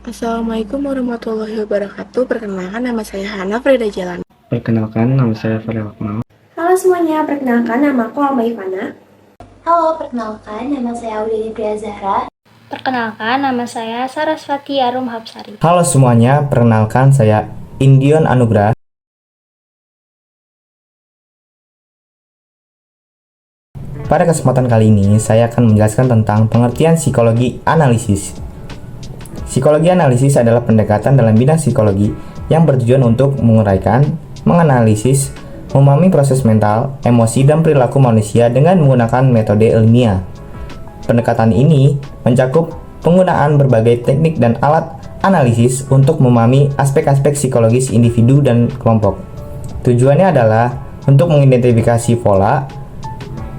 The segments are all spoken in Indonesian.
Assalamualaikum warahmatullahi wabarakatuh. Perkenalkan nama saya Hana Frida Jalan. Perkenalkan, nama saya Farel Akmal. Halo semuanya, perkenalkan nama aku Alma Ivana. Halo, perkenalkan nama saya Aulia Priya Zahra. Perkenalkan, nama saya Sarasvati Arum Hapsari. Halo semuanya, perkenalkan saya Indion Anugrah. Pada kesempatan kali ini, saya akan menjelaskan tentang pengertian psikologi analisis. Psikologi analisis adalah pendekatan dalam bidang psikologi yang bertujuan untuk menguraikan, menganalisis, memahami proses mental, emosi, dan perilaku manusia dengan menggunakan metode ilmiah. Pendekatan ini mencakup penggunaan berbagai teknik dan alat analisis untuk memahami aspek-aspek psikologis individu dan kelompok. Tujuannya adalah untuk mengidentifikasi pola,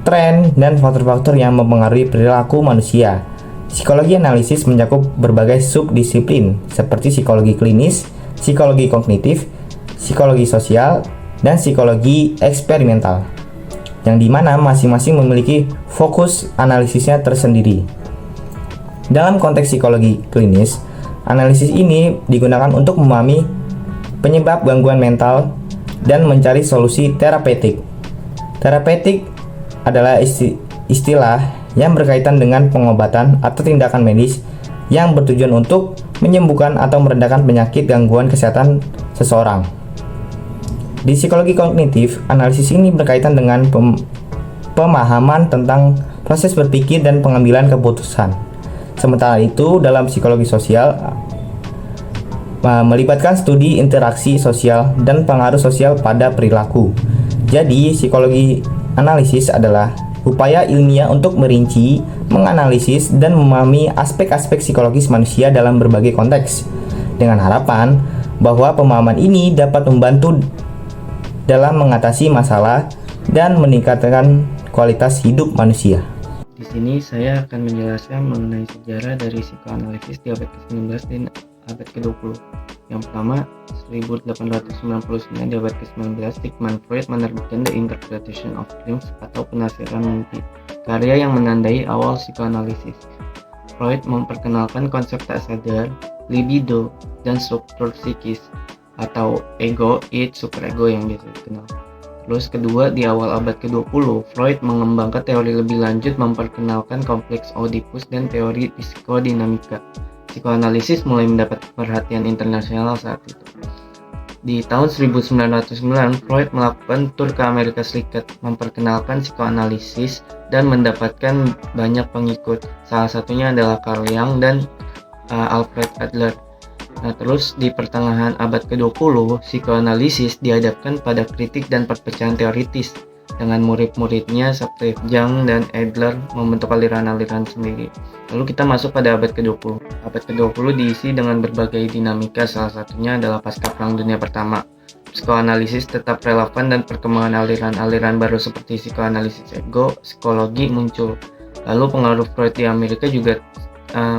tren, dan faktor-faktor yang mempengaruhi perilaku manusia. Psikologi analisis mencakup berbagai subdisiplin seperti psikologi klinis, psikologi kognitif, psikologi sosial, dan psikologi eksperimental, yang dimana masing-masing memiliki fokus analisisnya tersendiri. Dalam konteks psikologi klinis, analisis ini digunakan untuk memahami penyebab gangguan mental dan mencari solusi terapeutik. Terapeutik adalah istilah yang berkaitan dengan pengobatan atau tindakan medis yang bertujuan untuk menyembuhkan atau meredakan penyakit gangguan kesehatan seseorang. Di psikologi kognitif, analisis ini berkaitan dengan pemahaman tentang proses berpikir dan pengambilan keputusan. Sementara itu, dalam psikologi sosial melibatkan studi interaksi sosial dan pengaruh sosial pada perilaku. Jadi, psikologi analisis adalah upaya ilmiah untuk merinci, menganalisis, dan memahami aspek-aspek psikologis manusia dalam berbagai konteks, dengan harapan bahwa pemahaman ini dapat membantu dalam mengatasi masalah dan meningkatkan kualitas hidup manusia. Di sini saya akan menjelaskan mengenai sejarah dari psikoanalisis di abad ke-19 dan abad ke-20. Yang pertama, 1899 di abad ke-19, Sigmund Freud menerbitkan The Interpretation of Dreams atau penafsiran mimpi, karya yang menandai awal psikoanalisis. Freud memperkenalkan konsep tak sadar, libido, dan struktur psikis atau ego, id, superego yang biasa dikenal. Terus kedua, di awal abad ke-20, Freud mengembangkan teori lebih lanjut memperkenalkan kompleks Oedipus dan teori psikodinamika. Psikoanalisis mulai mendapat perhatian internasional saat itu. Di tahun 1909, Freud melakukan tur ke Amerika Serikat, memperkenalkan psikoanalisis dan mendapatkan banyak pengikut. Salah satunya adalah Carl Jung dan Alfred Adler. Nah, terus di pertengahan abad ke-20, psikoanalisis dihadapkan pada kritik dan perpecahan teoritis, dengan murid-muridnya seperti Jung dan Adler membentuk aliran-aliran sendiri. Lalu kita masuk pada abad ke-20. Abad ke-20 diisi dengan berbagai dinamika, salah satunya adalah pasca Perang Dunia Pertama. Psikoanalisis tetap relevan dan perkembangan aliran-aliran baru seperti psikoanalisis ego, psikologi muncul. Lalu pengaruh Freud di Amerika juga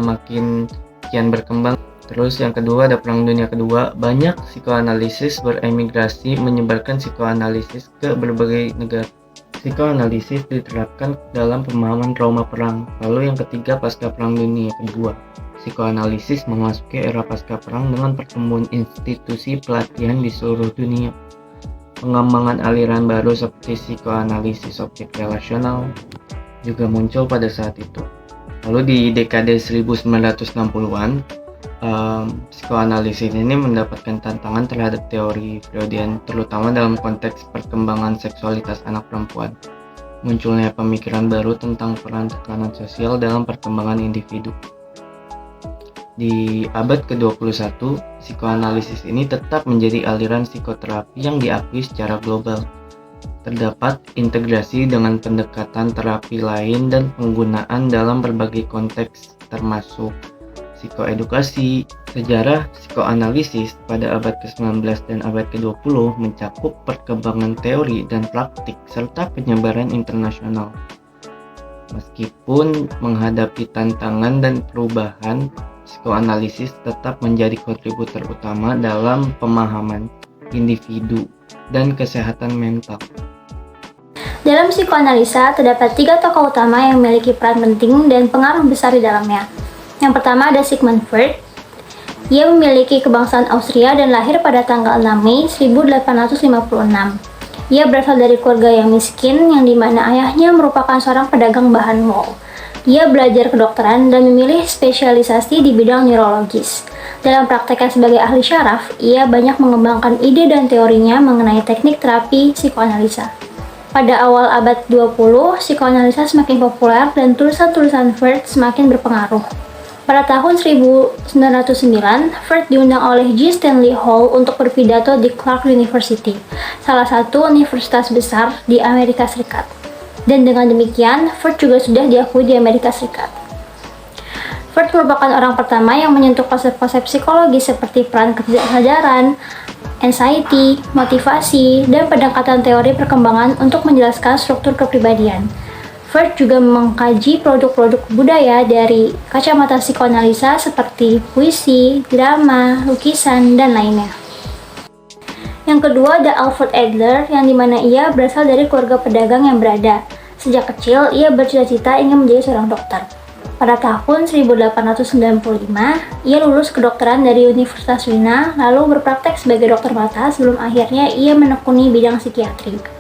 makin kian berkembang. Terus yang kedua ada Perang Dunia Kedua, banyak psikoanalisis beremigrasi menyebarkan psikoanalisis ke berbagai negara. Psikoanalisis diterapkan dalam pemahaman trauma perang. Lalu yang ketiga pasca Perang Dunia Kedua, psikoanalisis memasuki era pasca perang dengan pertumbuhan institusi pelatihan di seluruh dunia. Pengembangan aliran baru seperti psikoanalisis objek relasional juga muncul pada saat itu. Lalu di dekade 1960-an, psikoanalisis ini mendapatkan tantangan terhadap teori Freudian, terutama dalam konteks perkembangan seksualitas anak perempuan. Munculnya pemikiran baru tentang peran tekanan sosial dalam perkembangan individu. Di abad ke-21, psikoanalisis ini tetap menjadi aliran psikoterapi yang diakui secara global. Terdapat integrasi dengan pendekatan terapi lain dan penggunaan dalam berbagai konteks, termasuk psikoedukasi. Sejarah psikoanalisis pada abad ke-19 dan abad ke-20 mencakup perkembangan teori dan praktik serta penyebaran internasional. Meskipun menghadapi tantangan dan perubahan, psikoanalisis tetap menjadi kontributor utama dalam pemahaman individu dan kesehatan mental. Dalam psikoanalisa, terdapat 3 tokoh utama yang memiliki peran penting dan pengaruh besar di dalamnya. Yang pertama ada Sigmund Freud. Ia memiliki kebangsaan Austria dan lahir pada tanggal 6 Mei 1856. Ia berasal dari keluarga yang miskin, yang dimana ayahnya merupakan seorang pedagang bahan wol. Ia belajar kedokteran dan memilih spesialisasi di bidang neurologis. Dalam prakteknya sebagai ahli syaraf, ia banyak mengembangkan ide dan teorinya mengenai teknik terapi psikoanalisa. Pada awal abad 20, psikoanalisa semakin populer dan tulisan-tulisan Freud semakin berpengaruh. Pada tahun 1909, Freud diundang oleh G. Stanley Hall untuk berpidato di Clark University, salah satu universitas besar di Amerika Serikat. Dan dengan demikian, Freud juga sudah diakui di Amerika Serikat. Freud merupakan orang pertama yang menyentuh konsep-konsep psikologi seperti peran ketidaksadaran, anxiety, motivasi, dan pendekatan teori perkembangan untuk menjelaskan struktur kepribadian. Freud juga mengkaji produk-produk budaya dari kacamata psikoanalisa seperti puisi, drama, lukisan, dan lainnya. Yang kedua ada Alfred Adler, yang dimana ia berasal dari keluarga pedagang yang berada. Sejak kecil, ia bercita-cita ingin menjadi seorang dokter. Pada tahun 1895, ia lulus kedokteran dari Universitas Wina, lalu berpraktek sebagai dokter mata sebelum akhirnya ia menekuni bidang psikiatri.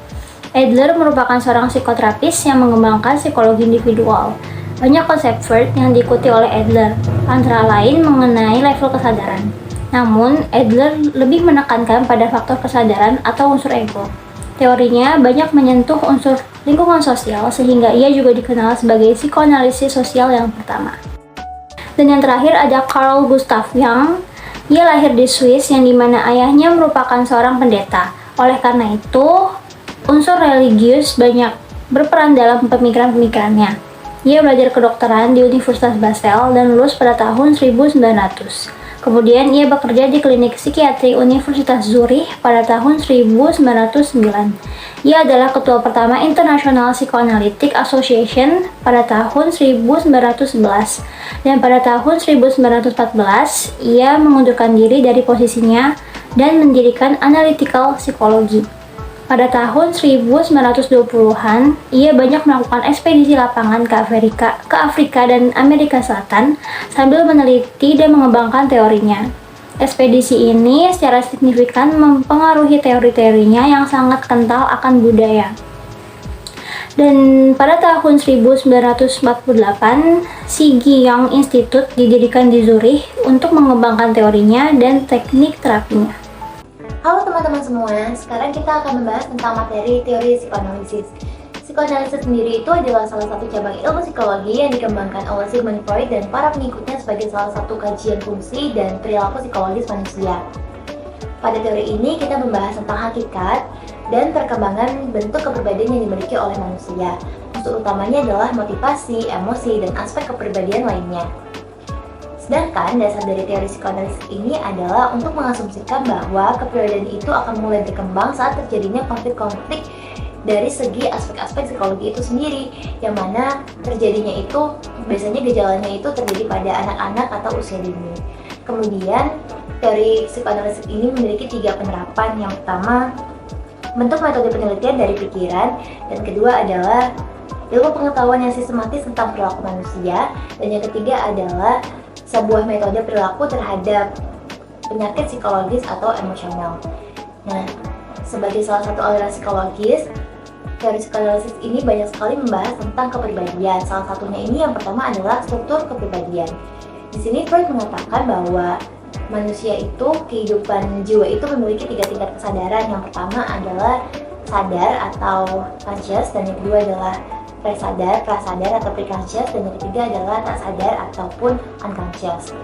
Adler merupakan seorang psikoterapis yang mengembangkan psikologi individual. Banyak konsep Freud yang diikuti oleh Adler, antara lain mengenai level kesadaran. Namun, Adler lebih menekankan pada faktor kesadaran atau unsur ego. Teorinya banyak menyentuh unsur lingkungan sosial, sehingga ia juga dikenal sebagai psikoanalisis sosial yang pertama. Dan yang terakhir ada Carl Gustav Jung. Ia lahir di Swiss, yang dimana ayahnya merupakan seorang pendeta. Oleh karena itu, unsur religius banyak berperan dalam pemikiran-pemikirannya. Ia belajar kedokteran di Universitas Basel dan lulus pada tahun 1900. Kemudian ia bekerja di klinik psikiatri Universitas Zurich pada tahun 1909. Ia adalah ketua pertama International Psychoanalytic Association pada tahun 1911. Dan pada tahun 1914, ia mengundurkan diri dari posisinya dan mendirikan Analytical Psychology. Pada tahun 1920-an, ia banyak melakukan ekspedisi lapangan ke Afrika dan Amerika Selatan sambil meneliti dan mengembangkan teorinya. Ekspedisi ini secara signifikan mempengaruhi teori-teorinya yang sangat kental akan budaya. Dan pada tahun 1948, Siggy Young Institute didirikan di Zurich untuk mengembangkan teorinya dan teknik terapinya. Halo teman-teman semua, sekarang kita akan membahas tentang materi teori psikoanalisis. Psikoanalisis sendiri itu adalah salah satu cabang ilmu psikologi yang dikembangkan oleh Sigmund Freud dan para pengikutnya sebagai salah satu kajian fungsi dan perilaku psikologis manusia. Pada teori ini kita membahas tentang hakikat dan perkembangan bentuk kepribadian yang dimiliki oleh manusia. Unsur utamanya adalah motivasi, emosi, dan aspek kepribadian lainnya. Sedangkan dasar dari teori psikoanalisis ini adalah untuk mengasumsikan bahwa kepribadian itu akan mulai berkembang saat terjadinya konflik-konflik dari segi aspek-aspek psikologi itu sendiri, yang mana terjadinya itu biasanya gejalanya itu terjadi pada anak-anak atau usia dini. Kemudian teori psikoanalisis ini memiliki 3 penerapan. Yang pertama, bentuk metode penelitian dari pikiran, dan kedua adalah ilmu pengetahuan yang sistematis tentang perilaku manusia, dan yang ketiga adalah sebuah metode perilaku terhadap penyakit psikologis atau emosional. Nah, sebagai salah satu aliran psikologis, teori psikoanalisis ini banyak sekali membahas tentang kepribadian. Salah satunya ini yang pertama adalah struktur kepribadian. Di sini Freud mengatakan bahwa manusia itu, kehidupan jiwa itu memiliki 3 tingkat kesadaran. Yang pertama adalah sadar atau conscious, dan yang kedua adalah presadar, prasadar atau preconscious, dan yang ketiga adalah tak sadar ataupun unconscious.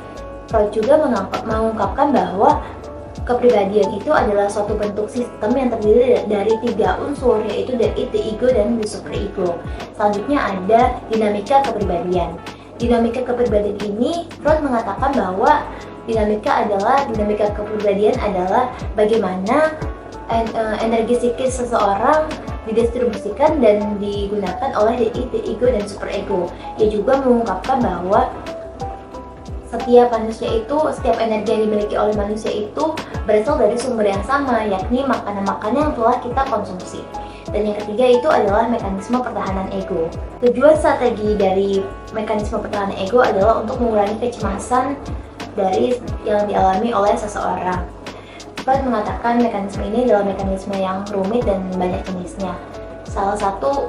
Freud juga mengungkapkan bahwa kepribadian itu adalah suatu bentuk sistem yang terdiri dari 3 unsur, yaitu the id, the ego, dan the superego. Selanjutnya ada dinamika kepribadian. Dinamika kepribadian ini Freud mengatakan bahwa dinamika kepribadian adalah bagaimana energi psikis seseorang didistribusikan dan digunakan oleh the id, the ego, dan superego. Ia juga mengungkapkan bahwa setiap energi yang dimiliki oleh manusia itu berasal dari sumber yang sama, yakni makanan-makanan yang telah kita konsumsi. Dan yang ketiga itu adalah mekanisme pertahanan ego. Tujuan strategi dari mekanisme pertahanan ego adalah untuk mengurangi kecemasan dari yang dialami oleh seseorang. Freud mengatakan mekanisme ini adalah mekanisme yang rumit dan banyak jenisnya. Salah satu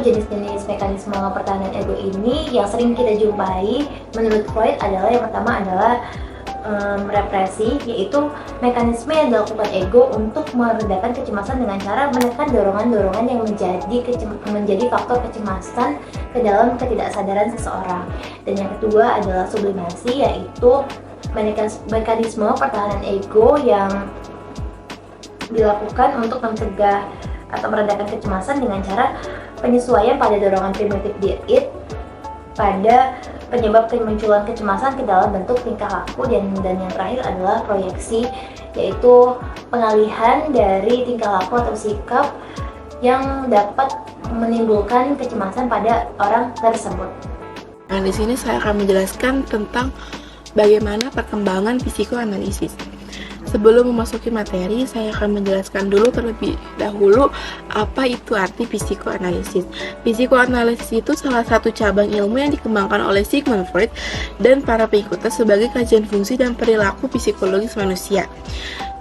jenis-jenis mekanisme pertahanan ego ini yang sering kita jumpai menurut Freud adalah yang pertama adalah represi, yaitu mekanisme yang dilakukan ego untuk meredakan kecemasan dengan cara menekan dorongan-dorongan yang menjadi faktor kecemasan ke dalam ketidaksadaran seseorang. Dan yang kedua adalah sublimasi, yaitu mekanisme pertahanan ego yang dilakukan untuk mencegah atau meredakan kecemasan dengan cara penyesuaian pada dorongan primitif di id pada penyebab kemunculan kecemasan ke dalam bentuk tingkah laku, dan yang terakhir adalah proyeksi, yaitu pengalihan dari tingkah laku atau sikap yang dapat menimbulkan kecemasan pada orang tersebut. Nah, di sini saya akan menjelaskan tentang bagaimana perkembangan psikoanalisis. Sebelum memasuki materi, saya akan menjelaskan dulu terlebih dahulu apa itu arti psikoanalisis. Psikoanalisis itu salah satu cabang ilmu yang dikembangkan oleh Sigmund Freud dan para pengikutnya sebagai kajian fungsi dan perilaku psikologis manusia.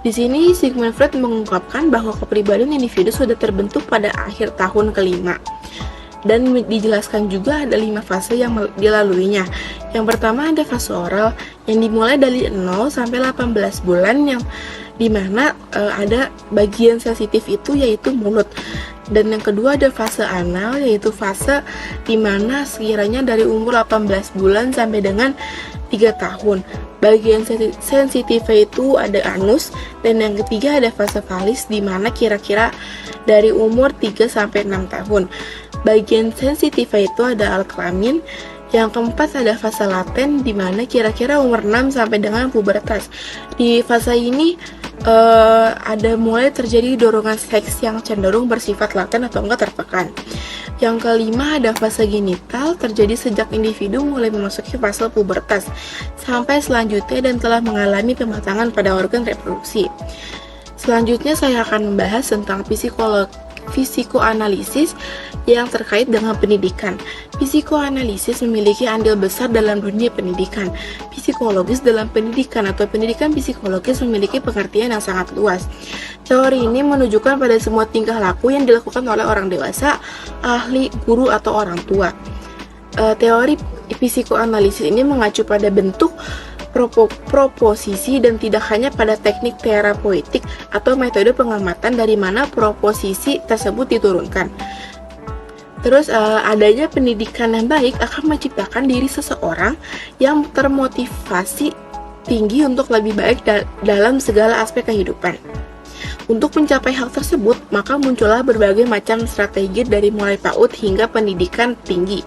Di sini Sigmund Freud mengungkapkan bahwa kepribadian individu sudah terbentuk pada akhir tahun kelima. Dan dijelaskan juga ada 5 fase yang dilaluinya. Yang pertama ada fase oral yang dimulai dari 0 sampai 18 bulan, yang dimana ada bagian sensitif itu yaitu mulut. Dan yang kedua ada fase anal, yaitu fase dimana sekiranya dari umur 18 bulan sampai dengan 3 tahun. Bagian sensitifnya itu ada anus. Dan yang ketiga ada fase valis, dimana kira-kira dari umur 3 sampai 6 tahun. Bagian sensitifnya itu ada alkelamin. Yang keempat ada fase laten, di mana kira-kira umur 6 sampai dengan pubertas. Di fase ini ada mulai terjadi dorongan seks yang cenderung bersifat laten atau enggak tertekan. Yang kelima ada fase genital, terjadi sejak individu mulai memasuki fase pubertas sampai selanjutnya dan telah mengalami pematangan pada organ reproduksi. Selanjutnya saya akan membahas tentang psikoanalisis yang terkait dengan pendidikan. Psikoanalisis memiliki andil besar dalam dunia pendidikan. Psikologis dalam pendidikan atau pendidikan psikologis memiliki pengertian yang sangat luas. Teori ini menunjukkan pada semua tingkah laku yang dilakukan oleh orang dewasa, ahli, guru, atau orang tua. Teori psikoanalisis ini mengacu pada bentuk proposisi dan tidak hanya pada teknik terapeutik atau metode pengamatan dari mana proposisi tersebut diturunkan. Terus adanya pendidikan yang baik akan menciptakan diri seseorang yang termotivasi tinggi untuk lebih baik dalam segala aspek kehidupan. Untuk mencapai hal tersebut, maka muncullah berbagai macam strategi dari mulai PAUD hingga pendidikan tinggi.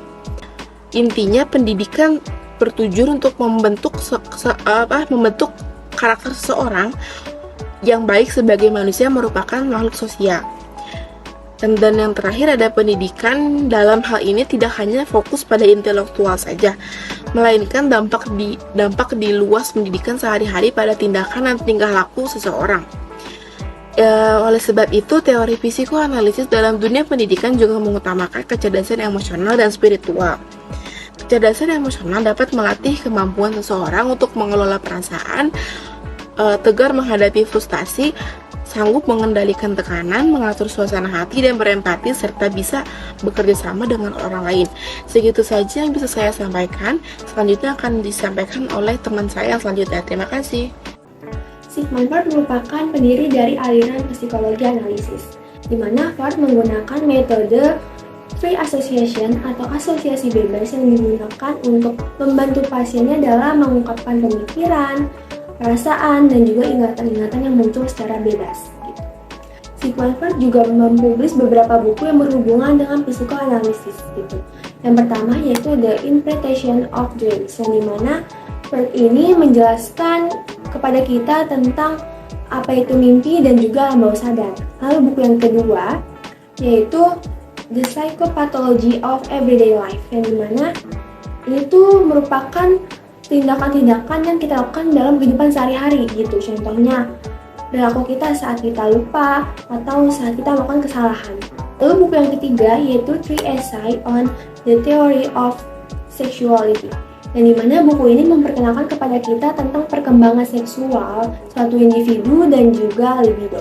Intinya pendidikan bertujuan untuk membentuk karakter seseorang yang baik sebagai manusia merupakan makhluk sosial. Dan yang terakhir ada pendidikan dalam hal ini tidak hanya fokus pada intelektual saja, melainkan dampak di luas pendidikan sehari-hari pada tindakan dan tingkah laku seseorang. Oleh sebab itu, teori psikoanalisis dalam dunia pendidikan juga mengutamakan kecerdasan emosional dan spiritual. Kecerdasan emosional dapat melatih kemampuan seseorang untuk mengelola perasaan, tegar menghadapi frustasi, sanggup mengendalikan tekanan, mengatur suasana hati, dan berempati, serta bisa bekerja sama dengan orang lain. Segitu saja yang bisa saya sampaikan. Selanjutnya akan disampaikan oleh teman saya selanjutnya. Terima kasih. Sigmund Freud merupakan pendiri dari aliran psikologi analisis, di mana Freud menggunakan metode free association atau asosiasi bebas yang digunakan untuk membantu pasiennya dalam mengungkapkan pemikiran, perasaan, dan juga ingatan-ingatan yang muncul secara bebas. Sigmund Freud juga mempublis beberapa buku yang berhubungan dengan psikoanalisis. Yang pertama yaitu The Interpretation of Dreams, yang dimana Freud ini menjelaskan kepada kita tentang apa itu mimpi dan juga alam bawah sadar. Lalu buku yang kedua yaitu The Psychopathology of Everyday Life, yang dimana itu merupakan tindakan-tindakan yang kita lakukan dalam kehidupan sehari-hari gitu. Contohnya perilaku kita saat kita lupa atau saat kita melakukan kesalahan. Lalu buku yang ketiga yaitu Three Essays on the Theory of Sexuality, yang dimana buku ini memperkenalkan kepada kita tentang perkembangan seksual suatu individu dan juga libido.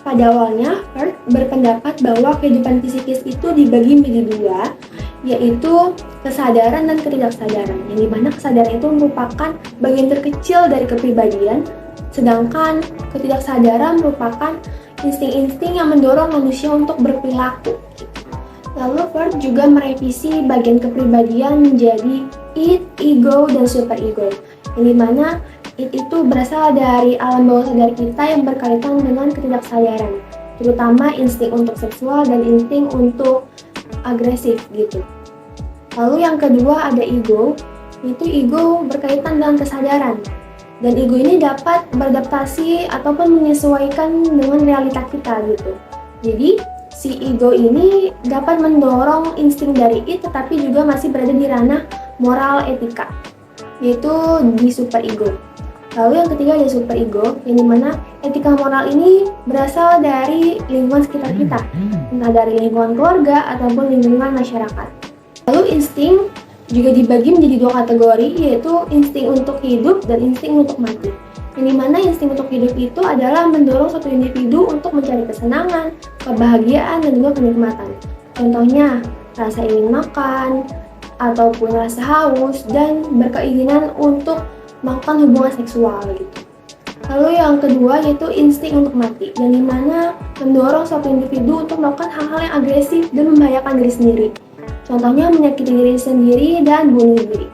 Pada awalnya, Freud berpendapat bahwa kehidupan psikis itu dibagi menjadi dua, yaitu kesadaran dan ketidaksadaran, yang dimana kesadaran itu merupakan bagian terkecil dari kepribadian, sedangkan ketidaksadaran merupakan insting-insting yang mendorong manusia untuk berperilaku. Lalu Freud juga merevisi bagian kepribadian menjadi id, ego, dan superego, yang dimana id itu berasal dari alam bawah sadar kita yang berkaitan dengan ketidaksadaran, terutama insting untuk seksual dan insting untuk agresif gitu. Lalu yang kedua ada ego, yaitu ego berkaitan dengan kesadaran, dan ego ini dapat beradaptasi ataupun menyesuaikan dengan realita kita gitu. Jadi si ego ini dapat mendorong insting dari id tetapi juga masih berada di ranah moral etika, yaitu di superego. Lalu yang ketiga ada superego, yang dimana etika moral ini berasal dari lingkungan sekitar kita, entah dari lingkungan keluarga ataupun lingkungan masyarakat. Lalu insting juga dibagi menjadi dua kategori, yaitu insting untuk hidup dan insting untuk mati. Yang dimana insting untuk hidup itu adalah mendorong suatu individu untuk mencari kesenangan, kebahagiaan, dan juga kenikmatan. Contohnya, rasa ingin makan, ataupun rasa haus, dan berkeinginan untuk melakukan hubungan seksual gitu. Lalu yang kedua yaitu insting untuk mati, yang dimana mendorong suatu individu untuk melakukan hal-hal yang agresif dan membahayakan diri sendiri. Contohnya menyakiti diri sendiri dan bunuh diri.